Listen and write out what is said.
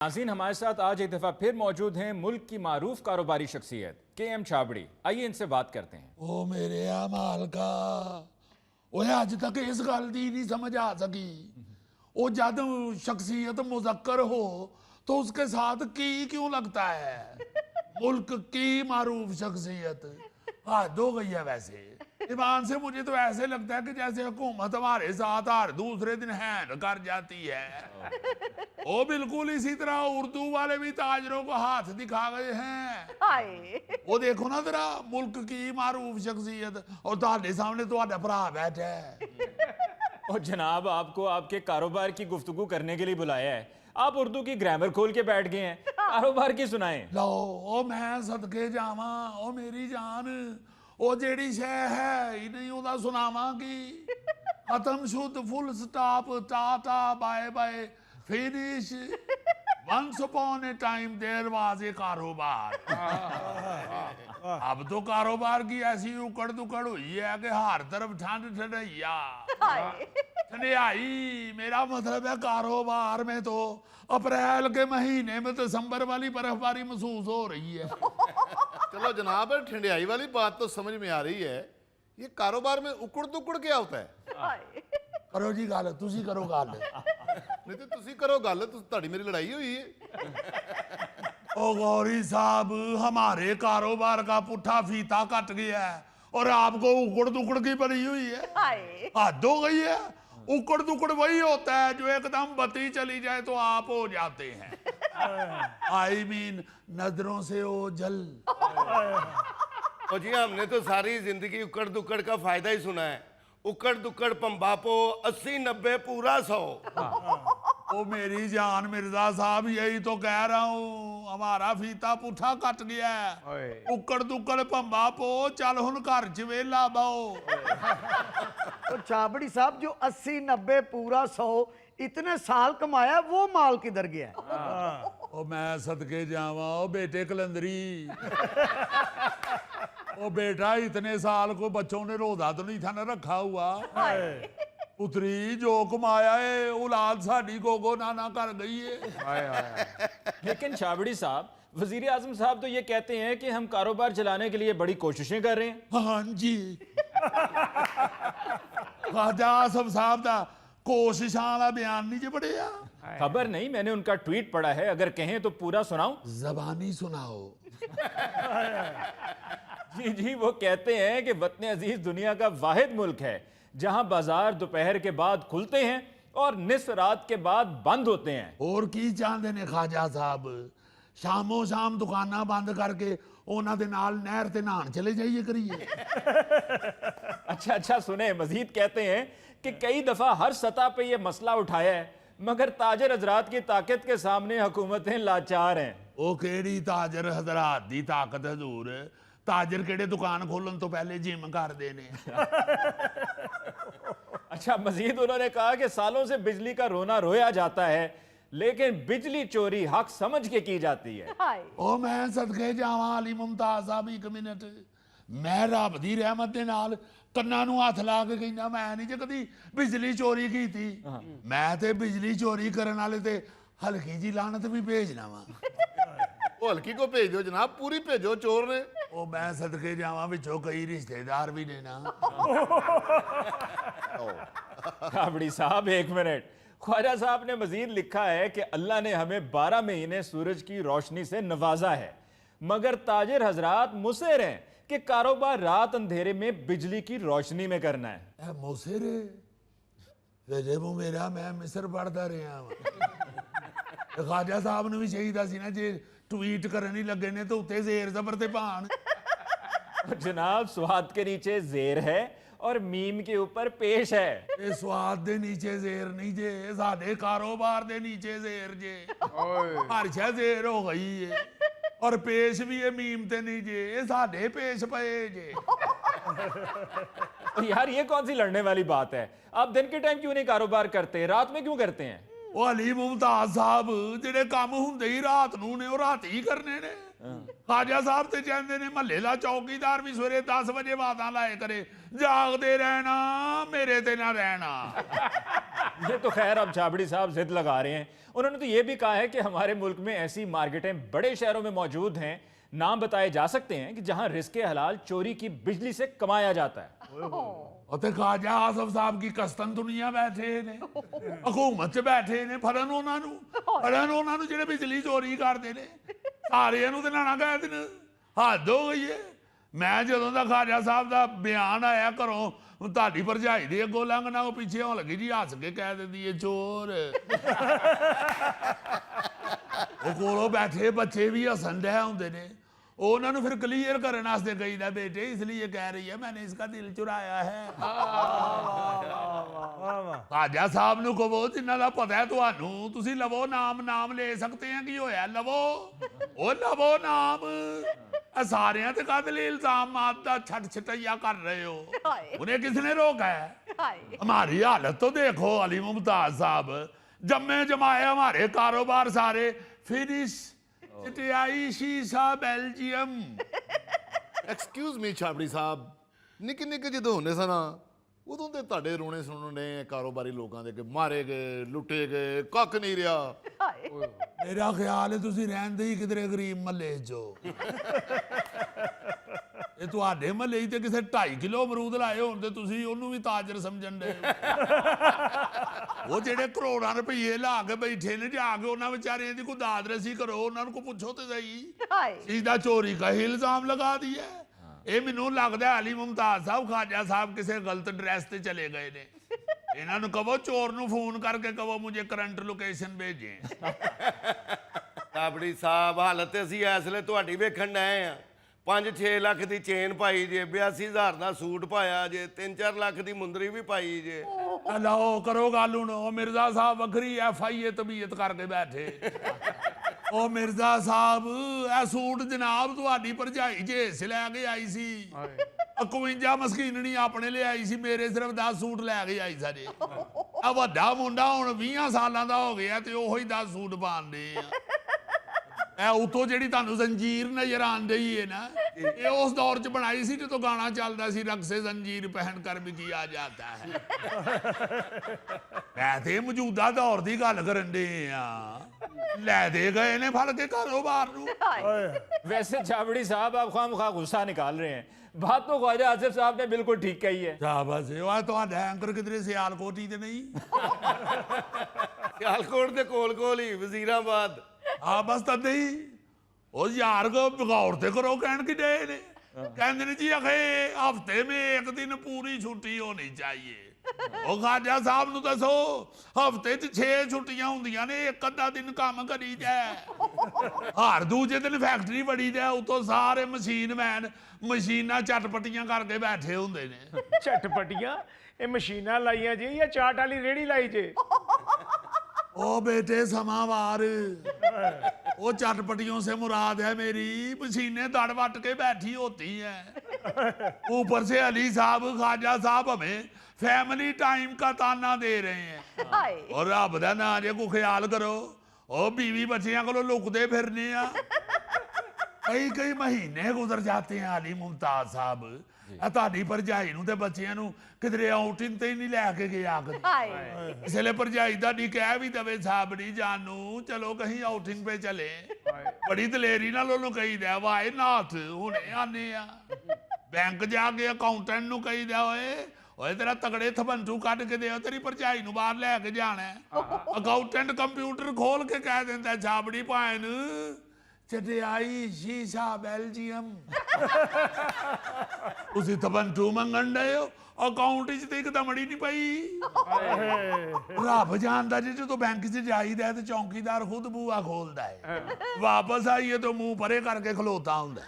नाज़रीन, हमारे साथ आज एक दफ़ा फिर मौजूद हैं मुल्क की मारूफ कारोबारी शख्सियत KM छाबड़ी। आइए इनसे बात करते हैं। ओ मेरे मालका ओए अज तक इस गल दी नहीं समझ आ सकी। ओ जब शख्सियत मुजक्कर हो तो उसके साथ की क्यों लगता है? मुल्क की मारूफ शख्सियत हद हो गई है। वैसे ईमान से मुझे तो ऐसे लगता है कि जैसे हुकूमत हमारे साथ हर दूसरे दिन हैंड कर जाती है। ओ बिल्कुल इसी तरह उर्दू वाले भी ताजरों को हाथ दिखा गए हैं। हाय वो देखो ना जरा मुल्क की मारूफ शख्सियत और ਤੁਹਾਡੇ सामने ਤੁਹਾਡਾ ਭਰਾ बैठा है। और जनाब, आपको आपके कारोबार की गुफ्तगू करने के लिए बुलाया है। आप उर्दू की ग्रामर खोल के बैठ गए हैं, कारोबार की सुनाएं। लो ओ मैं सदके जावा ओ मेरी जान ओ जेड़ी शह है ही नहीं ओदा सुनावांगी। खत्म शुद्ध full stop tata bye bye finish once upon a time there was a कारोबार। अब तो कारोबार की ऐसी उकड़ दुकड़ हुई है कि हर तरफ ठंड ठंडैया ठंडियाई। मेरा मतलब है कारोबार में तो अप्रैल के महीने में दिसंबर वाली बर्फबारी महसूस हो रही है। चलो जनाब, ठंडियाई वाली बात तो समझ में आ रही है। ये कारोबार में उकड़ दुकड़ क्या होता है? करो जी गल, तुसी करो गल। नहीं तो तुसी करो गल, ਤੁਹਾਡੀ मेरी लड़ाई हुई है। ओ गौरी साहब, हमारे कारोबार का पुट्ठा फीता कट गया है और आपको उकड़ दुकड़ की पड़ी हुई है। हाय हद हो गई है। उकड़ दुकड़ वही होता है जो एकदम बत्ती चली जाए तो आप हो जाते हैं। आई मीन नजरों से ओझल। और जी हमने तो सारी जिंदगी उकड़ दुकड़ का फायदा ही सुना है। उकड़ दुकड़ पंबापो 80-90 पूरा 100। ओ मेरी जान मिर्जा साहब, यही तो कह रहा हूँ, हमारा फीता पुट्ठा कट गया है। उकड़ दुकड़ पंबा पो चल हुन घर च वेला बाओ। तो छाबड़ी साहब, जो 80-90 पूरा 100 इतने साल कमाया, वो माल किधर गया? ओ मैं सदके जावा ओ बेटे कलंदरी। ओ बेटा, इतने साल को बच्चों ने रोजा तो नहीं था ना रखा हुआ। पुत्री जो कमाया है औलाद साड़ी गोगो नाना कर गई है। लेकिन छाबड़ी साहब, वजीर आजम साहब तो ये कहते हैं कि हम कारोबार चलाने के लिए बड़ी कोशिशें कर रहे हैं। हाँ जी। ख्वाजा आसफ साहब दा कोशिशां दा बयान नहीं जे पढ़िया? खबर नहीं, मैंने उनका ट्वीट पढ़ा है। अगर कहें तो पूरा सुनाऊं? जबानी सुनाओ। जी जी, वो कहते हैं कि वतन अजीज दुनिया का वाहिद मुल्क है जहां बाजार दोपहर के बाद खुलते हैं और निस्फ रात के बाद बंद होते हैं। और की चाहते ने ख्वाजा साहब? शामो शाम दुकाना बंद करके उन्हां दे नाल नहर ते नहान चले जाइए करिए। अच्छा अच्छा, सुने, मजीद कहते हैं कि कई दफा हर सतह पे ये मसला उठाया है, मगर ताजर हजरात की ताकत के सामने हुकूमतें लाचार हैं। ओ केड़ी ताजर हजरात दी ताकत हजूर? ताजर केड़े दुकान खोलन तो पहले जिम कर देने। अच्छा, मजीद उन्होंने कहा कि सालों से बिजली का रोना रोया जाता है, लेकिन बिजली चोरी हक समझ के की जाती है। हाय ओ मैं सदके जावा अली मुमताज साहब, एक मिनट। मैं रब दी रहमत दे नाल ਕੰਨਾਂ ਨੂੰ ਹੱਥ ਲਾ ਕੇ ਕਹਿੰਦਾ, ਮੈਂ ਨਹੀਂ ਜੇ ਕਦੀ ਬਿਜਲੀ ਚੋਰੀ ਕੀਤੀ। ਮੈਂ ਤੇ ਬਿਜਲੀ ਚੋਰੀ ਕਰਨ ਵਾਲੇ ਤੇ ਹਲਕੀ ਜੀ ਲਾਨਤ ਵੀ ਭੇਜਣਾ ਵਾ। वो हल्की को भेज दो जनाब, पूरी भेजो, चोर ने। ਉਹ ਮੈਂ ਸਦਕੇ ਜਾਵਾਂ ਵਿੱਚੋਂ ਕਈ ਰਿਸ਼ਤੇਦਾਰ ਵੀ ਨੇ ਨਾ। छाबड़ी साहब, एक मिनट। ख्वाजा साहब ने मजीद लिखा है कि अल्लाह ने हमें 12 महीने सूरज की रोशनी से नवाजा है, मगर ताजिर हजरात मुसर हैं कि कारोबार रात अंधेरे में बिजली की रोशनी में करना है। ਇਹ ਮੋਸੇਰੇ ਵੇਜੇ ਮੂੰ ਮੇਰਾ ਮੈਂ ਮਿਸਰ ਪੜਦਾ ਰਿਹਾ ਵਾਂ। ਖਾਜਾ ਸਾਹਿਬ ਨੂੰ ਵੀ ਚਾਹੀਦਾ ਸੀ ਨਾ, ਜੇ ट्वीट ਕਰਨ ਹੀ ਲੱਗੇ ਨੇ ਤਾਂ ਉੱਤੇ ਜ਼ੇਰ ਜ਼ਬਰ ਤੇ ਭਾਣ। जनाब, स्वाद के नीचे जेर है और मीम के ऊपर पेश है। ਇਹ ਸਵਾਦ ਦੇ ਨੀਚੇ ਜ਼ੇਰ ਨਹੀਂ ਜੇ, ਸਾਡੇ ਕਾਰੋਬਾਰ ਦੇ ਨੀਚੇ ਜ਼ੇਰ ਜੇ। ਹਰ ਸ਼ੈ ਜ਼ੇਰ ਹੋ ਗਈ ਏ और पेश भी ये मीम ते नहीं जे, ये साढ़े पेश पे जे। तो यार, ये कौन सी लड़ने वाली बात है? आप दिन के टाइम क्यों नहीं कारोबार करते, रात में क्यों करते हैं? ਉਹ ਅਲੀ ਮੁਮਤਾਜ਼ ਸਾਹਿਬ, ਜਿਹੜੇ ਕੰਮ ਹੁੰਦੇ ਹੀ ਰਾਤ ਨੂੰ ਨੇ ਉਹ ਰਾਤ ਹੀ ਕਰਨੇ ਨੇ। ਖਾਜਾ ਸਾਹਿਬ ਤੇ ਕਹਿੰਦੇ ਨੇ ਮਹੱਲੇ ਦਾ ਚੌਕੀਦਾਰ ਵੀ ਸਵੇਰੇ 10 ਵਜੇ ਬਾਤਾਂ ਲਾਏ करे जागते रहना मेरे ते ना रहना। ये तो खैर अब छाबड़ी साहब जिद लगा रहे हैं। उन्होंने तो ये भी कहा है कि हमारे मुल्क में ऐसी मार्केटें बड़े शहरों में मौजूद हैं, नाम बताए जा सकते हैं, कि जहां रिस्क हलाल चोरी की बिजली से कमाया जाता है। ਅਤੇ ਖਾਜਾ ਆਸਫ ਸਾਹਿਬ ਕੀ ਕਸਤਨ ਦੁਨੀਆ ਬੈਠੇ ਨੇ, ਹਕੂਮਤ 'ਚ ਬੈਠੇ ਨੇ, ਫੜਨ ਉਹਨਾਂ ਨੂੰ ਜਿਹੜੇ ਬਿਜਲੀ ਚੋਰੀ ਕਰਦੇ ਨੇ ਸਾਰਿਆਂ ਨੂੰ ਤੇ ਨਾਣਾ ਕਹਿ ਦੇਣ। ਹੱਦ ਹੋ ਗਈ ਹੈ। ਮੈਂ ਜਦੋਂ ਦਾ ਖਾਜਾ ਸਾਹਿਬ ਦਾ ਬਿਆਨ ਆਇਆ ਘਰੋਂ, ਤੁਹਾਡੀ ਭਰਜਾਈ ਦੇ ਅੱਗੋਂ ਲੰਘਣਾ ਉਹ ਪਿੱਛੇ ਹੋਣ ਲੱਗੀ ਜੀ, ਹੱਸ ਕੇ ਕਹਿ ਦਿੰਦੀ ਹੈ ਚੋਰ। ਉਹ ਕੋਲੋਂ ਬੈਠੇ ਬੱਚੇ ਵੀ ਹੱਸਣ ਡੈ ਹੁੰਦੇ ਨੇ। ਉਹਨਾਂ ਨੂੰ ਫਿਰ ਕਲੀਅਰ ਕਰਨ ਵਾਸਤੇ ਕਹੀਦਾ ਬੇਟੇ ਇਸ ਲਈ ਕਹਿ ਰਹੀ ਹੈ मैंने इसका दिल चुराया है। ਖਾਜਾ ਸਾਹਿਬ ਨੂੰ ਕਹੋ ਜਿਨ੍ਹਾਂ ਦਾ ਪਤਾ ਹੈ ਤੁਹਾਨੂੰ, ਤੁਸੀਂ ਲਵੋ ਨਾਮ ਲੈ ਸਕਦੇ ਆ, ਕੀ ਹੋਇਆ ਲਵੋ, ਉਹ ਲਵੋ ਨਾਮ। ਇਹ ਸਾਰਿਆਂ ਤੇ ਕਾਹਦੇ ਲਈ ਇਲਜ਼ਾਮਾਤ ਦਾ ਛੱਡ ਛਟਈਆ ਕਰ ਰਹੇ ਹੋ? उन्हें किसने रोका है? हमारी हालत तो देखो अली मुमताज साहब, जम्मे जमाए हमारे कारोबार सारे फिनिश। ਚਟਿਆਈ ਸ਼ੀਸ਼ਾ ਬੈਲਜੀਅਮ। ਐਕਸਕਿਊਜ਼ ਮੀ ਛਾਬੜੀ ਸਾਹਿਬ, ਨਿੱਕੇ ਨਿੱਕੇ ਜਦੋਂ ਹੁੰਦੇ ਸਨ ਉਦੋਂ ਤੇ ਤੁਹਾਡੇ ਰੋਣੇ ਸੁਣਨ ਨੇ ਕਾਰੋਬਾਰੀ ਲੋਕਾਂ ਦੇ ਕਿ ਮਾਰੇ ਗਏ, ਲੁੱਟੇ ਗਏ, ਕੱਖ ਨਹੀਂ ਰਿਹਾ। ਮੇਰਾ ਖਿਆਲ ਹੈ ਤੁਸੀਂ ਰਹਿੰਦੇ ਹੀ ਕਿਧਰੇ ਗਰੀਬ ਮਹੱਲੇ 'ਚ ਹੋ। ਇਹ ਤੁਹਾਡੇ ਮਹੱਲੇ 'ਚ ਤੇ ਕਿਸੇ 2.5 ਕਿਲੋ ਅਮਰੂਦ ਲਾਏ ਹੋਣ ਤੇ ਤੁਸੀਂ ਉਹਨੂੰ ਵੀ ਤਾਜਰ ਸਮਝਣ ਦੇ। ਉਹ ਜਿਹੜੇ ਕਰੋੜਾਂ ਰੁਪਏ ਲਾ ਕੇ ਬੈਠੇ ਨੇ, ਜਾ ਕੇ ਉਹਨਾਂ ਵਿਚਾਰਿਆਂ ਦੀ ਕੋਈ ਦਾਦ ਰਸੀ ਕਰੋ, ਉਹਨਾਂ ਨੂੰ ਕੋ ਪੁੱਛੋ ਤੇ ਸਹੀ। सीधा चोरी का ही इल्जाम लगा दिया। ये मैनू लगता अली मुमताज साहब खाजा साहब किसी गलत एड्रैस ते चले गए ने। इन्हां नू कहो चोर नू फोन करके कहो मुझे करंट लोकेशन भेजे। छाबड़ी साहब हालत असीं इस ਵੇਲੇ ਤੁਹਾਡੀ ਵੇਖਣ ਆਏ ਆ। 5-6 ਲੱਖ ਦੀ ਚੇਨ ਪਾਈ ਜੇ, 82,000 ਦਾ ਸੂਟ ਪਾਇਆ ਜੇ, 3-4 ਲੱਖ ਦੀ ਮੁੰਦਰੀ ਵੀ ਪਾਈ ਜੇ। लो करो गल हुण। ओ मिर्जा साहब वखरी FIA तबीयत करके बैठे। ओ मिर्जा साहब ए सूट जनाब तुहाडी भरजाई जेस लै के आई सी। 51 मस्कीनणी अपने ले आई सी, मेरे सिर्फ 10 सूट लै के आई सारे। आ वड्डा मुंडा हुण 20 सालां दा हो गया ते ओही 10 सूट पाउंदे आ। उतो जी तुहानू जंजीर नजर आन रही है ना, ये उस दौर च बनाई सी जो गाना चलता सी रक्से जंजीर पहन कर भी किया जाता है। ऐसे मौजूदा दौर की गल करन दे आ। लै दे गए ने फड़ के कारोबार नू। वैसे छाबड़ी साहब आप खामखा गुस्सा निकाल रहे हैं, बात तो ख्वाजा आसिफ साहब ने बिल्कुल ठीक कही है। शाबाश तुहाडा एंकर किधरे सियालकोट ही ते नहीं? ਸਿਆਲਕੋਟ ਦੇ ਕੋਲ ਹੀ ਵਜ਼ੀਰਾਬਾਦ। हाँ बस तद ही ओ यार को बिगौर ते करो कहन की डे ने। कहंदे ने जी अखे हफ्ते में एक दिन पूरी छुट्टी होनी चाहिए। ओ खाजा साहब नु दसो हफ्ते च 6 छुट्टियां हुंदियां ने, एक अद्धा दिन काम करी जाए। हर दूजे दिन फैक्ट्री बड़ी जाए, उतो सारे मशीन मैन मशीनां चटपटियां करके बैठे हुंदे ने। ਝਟਪਟੀਆਂ ਇਹ ਮਸ਼ੀਨਾਂ ਲਾਈਆਂ ਜੀ ਜਾਂ ਚਾਟ ਵਾਲੀ ਰੇੜੀ ਲਾਈ ਜੇ? ओ बेटे समावार, वो चटपटियों से मुराद है मेरी मशीनें दड़ वट के बैठी होती हैं। ऊपर से अली साहब खाजा साहब हमें फैमिली टाइम का ताना दे रहे हैं। और रब दा नां जे को ख्याल करो, ओ बीवी बच्चियां को लुकदे फिरने कई महीने गुजर जाते हैं अली मुमताज साहब। ਤੁਹਾਡੀ ਭਰਜਾਈ ਨੂੰ ਤੇ ਬੱਚਿਆਂ ਨੂੰ ਕਿਧਰੇ ਆਊਟਿੰਗ ਤੇ ਹੀ ਨਹੀਂ ਲੈ ਕੇ ਗਿਆ ਕਦੇ। ਇਸ ਲਈ ਭਰਜਾਈ ਤੁਹਾਡੀ ਕਹਿ ਵੀ ਦਵੇ ਸਾਬੜੀ ਜਾਨੂ ਚਲੋ ਕਹੀਂ ਆਊਟਿੰਗ पे चले। ਬੜੀ ਦਲੇਰੀ ਨਾਲ ਉਹਨੂੰ ਕਹੀਦਾ ਵਾਏ ਨਾਥ ਹੁਣੇ ਆਨੇ ਆ। ਬੈਂਕ ਜਾ ਕੇ ਅਕਾਊਂਟੈਂਟ ਨੂੰ ਕਹੀਦਾ ਓਏ ਤੇਰਾ ਤਗੜੇ ਥਬੰਟੂ ਕੱਢ ਕੇ ਦਿਓ, ਤੇਰੀ ਭਰਜਾਈ ਨੂੰ ਬਾਹਰ ਲੈ ਕੇ ਜਾਣਾ। ਅਕਾਊਂਟੈਂਟ ਕੰਪਿਊਟਰ ਖੋਲ ਕੇ ਕਹਿ ਦਿੰਦਾ ਛਾਬੜੀ ਭਾਣ ਚਟਿਆਈ ਸ਼ੀਸ਼ਾ ਬੈਲਜੀਅਮ। ਤੁਸੀਂ ਥਬੰਟੂ ਮੰਗਣ ਡਏ ਹੋ, ਅਕਾਊਂਟ 'ਚ ਤੇ ਇੱਕ ਦਮੜੀ ਨਹੀਂ ਪਈ। ਰੱਬ ਜਾਣਦਾ ਜੀ ਜਦੋਂ ਬੈਂਕ 'ਚ ਜਾਈਦਾ ਤੇ ਚੌਂਕੀਦਾਰ ਖੁਦ ਬੂਆ ਖੋਲਦਾ ਹੈ, ਵਾਪਸ ਆਈਏ ਤਾਂ ਮੂੰਹ ਪਰੇ ਕਰਕੇ ਖਲੋਤਾ ਹੁੰਦਾ।